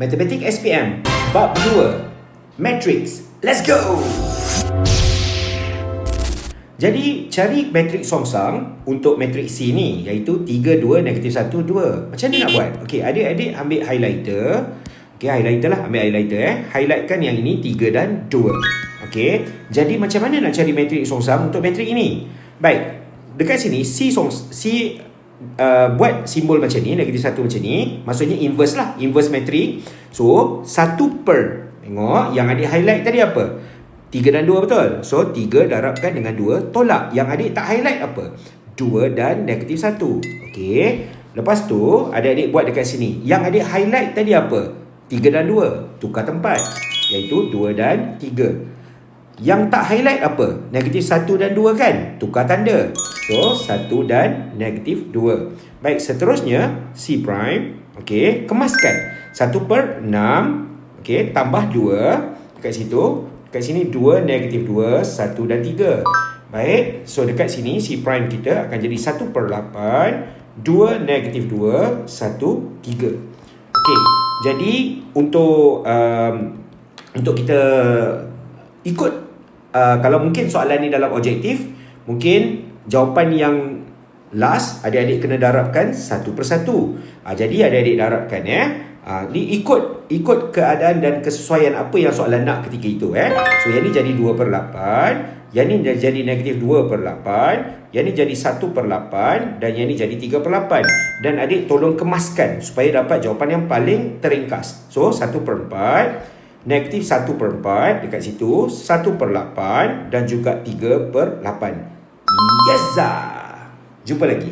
Matematik SPM Bab 2 Matrix. Let's go! Jadi cari matrik songsang untuk matrik C ni, iaitu 3, 2, negatif 1, 2. Macam mana nak buat? Okey, adik-adik ambil highlighter. Okey, highlighter lah, ambil highlighter Highlightkan yang ini 3 dan 2. Okey, jadi macam mana nak cari matrik songsang untuk matrik ini? Baik, dekat sini buat simbol macam ni, negatif 1 macam ni, maksudnya inverse lah, inverse matrik. So 1 per, tengok yang adik highlight tadi apa? 3 dan 2, betul? So 3 darabkan dengan 2, tolak. Yang adik tak highlight apa? 2 dan negatif 1. Okey, lepas tu adik-adik buat dekat sini, yang adik highlight tadi apa? 3 dan 2, tukar tempat, iaitu 2 dan 3. Yang tak highlight apa? Negatif 1 dan 2 kan? Tukar tanda. So 1 dan negatif 2. Baik, seterusnya C prime. Okey, kemaskan 1 per 6. Okey, tambah 2 dekat situ. Dekat sini 2, negatif 2, 1 dan 3. Baik, so dekat sini C prime kita akan jadi 1 per 8, 2, negatif 2, 1, 3. Okey, jadi untuk kita ikut, kalau mungkin soalan ni dalam objektif, mungkin jawapan yang last adik-adik kena darabkan 1 per 1. Jadi adik-adik darabkan ni ikut keadaan dan kesesuaian apa yang soalan nak ketika itu. So yang ni jadi 2 per 8, yang ni jadi negatif 2 per 8, yang ni jadi 1 per 8, dan yang ni jadi 3 per 8. Dan adik tolong kemaskan supaya dapat jawapan yang paling teringkas. So 1 per 4, negatif 1 per 4 dekat situ, 1 per 8 dan juga 3 per 8. Yes! Jumpa lagi.